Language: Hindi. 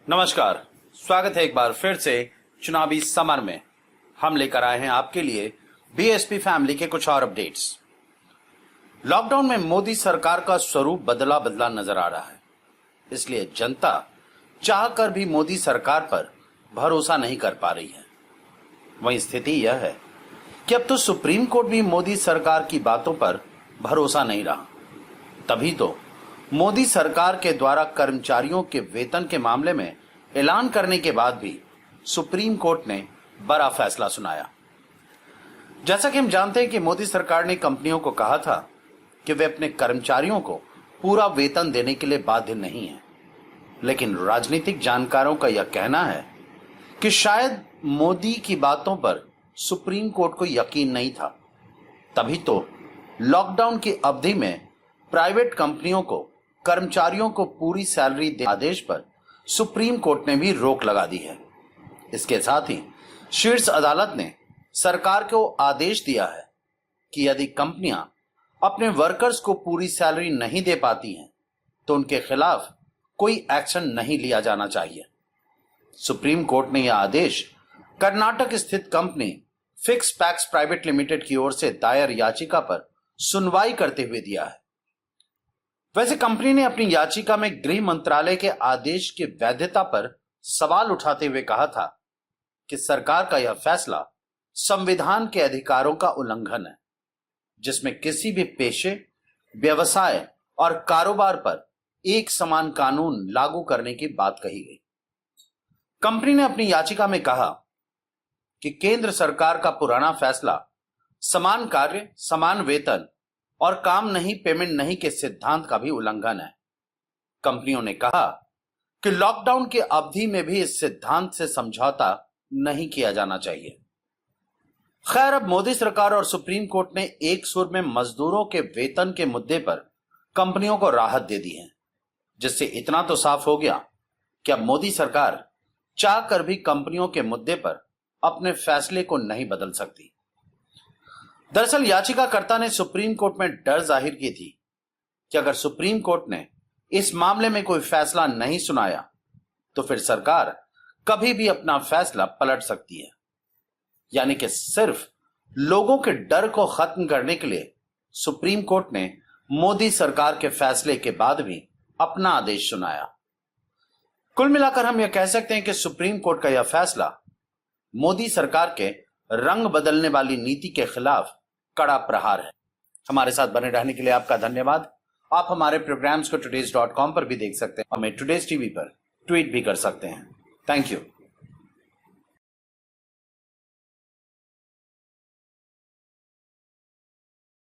नमस्कार, स्वागत है एक बार फिर से चुनावी समर में। हम लेकर आए हैं आपके लिए बीएसपी फैमिली के कुछ और अपडेट्स। लॉकडाउन में मोदी सरकार का स्वरूप बदला बदला नजर आ रहा है, इसलिए जनता चाहकर भी मोदी सरकार पर भरोसा नहीं कर पा रही है। वहीं स्थिति यह है कि अब तो सुप्रीम कोर्ट भी मोदी सरकार की बातों पर भरोसा नहीं रहा। तभी तो मोदी सरकार के द्वारा कर्मचारियों के वेतन के मामले में ऐलान करने के बाद भी सुप्रीम कोर्ट ने बड़ा फैसला सुनाया। जैसा कि हम जानते हैं कि मोदी सरकार ने कंपनियों को कहा था कि वे अपने कर्मचारियों को पूरा वेतन देने के लिए बाध्य नहीं है, लेकिन राजनीतिक जानकारों का यह कहना है कि शायद मोदी की बातों पर सुप्रीम कोर्ट को यकीन नहीं था। तभी तो लॉकडाउन की अवधि में प्राइवेट कंपनियों को कर्मचारियों को पूरी सैलरी देने के आदेश पर सुप्रीम कोर्ट ने भी रोक लगा दी है। इसके साथ ही शीर्ष अदालत ने सरकार को आदेश दिया है कि यदि कंपनियां अपने वर्कर्स को पूरी सैलरी नहीं दे पाती हैं तो उनके खिलाफ कोई एक्शन नहीं लिया जाना चाहिए। सुप्रीम कोर्ट ने यह आदेश कर्नाटक स्थित company fix PACS private limited की ओर से दायर याचिका पर सुनवाई करते हुए दिया है। वैसे कंपनी ने अपनी याचिका में गृह मंत्रालय के आदेश की वैधता पर सवाल उठाते हुए कहा था कि सरकार का यह फैसला संविधान के अधिकारों का उल्लंघन है, जिसमें किसी भी पेशे, व्यवसाय और कारोबार पर एक समान कानून लागू करने की बात कही गई। कंपनी ने अपनी याचिका में कहा कि केंद्र सरकार का पुराना फैसला समान कार्य समान वेतन और काम नहीं पेमेंट नहीं के सिद्धांत का भी उल्लंघन है। कंपनियों ने कहा कि लॉकडाउन की अवधि में भी इस सिद्धांत से समझौता नहीं किया जाना चाहिए। खैर, अब मोदी सरकार और सुप्रीम कोर्ट ने एक सुर में मजदूरों के वेतन के मुद्दे पर कंपनियों को राहत दे दी है, जिससे इतना तो साफ हो गया कि अब मोदी सरकार चाहकर भी कंपनियों के मुद्दे पर अपने फैसले को नहीं बदल सकती। दरअसल याचिकाकर्ता ने सुप्रीम कोर्ट में डर जाहिर की थी कि अगर सुप्रीम कोर्ट ने इस मामले में कोई फैसला नहीं सुनाया तो फिर सरकार कभी भी अपना फैसला पलट सकती है। यानी कि सिर्फ लोगों के डर को खत्म करने के लिए सुप्रीम कोर्ट ने मोदी सरकार के फैसले के बाद भी अपना आदेश सुनाया। कुल मिलाकर हम यह कह सकते हैं कि सुप्रीम कोर्ट का यह फैसला मोदी सरकार के रंग बदलने वाली नीति के खिलाफ कड़ा प्रहार है। हमारे साथ बने रहने के लिए आपका धन्यवाद। आप हमारे प्रोग्राम्स को today's.com पर भी देख सकते हैं। हमें टुडेज टीवी पर ट्वीट भी कर सकते हैं। Thank you.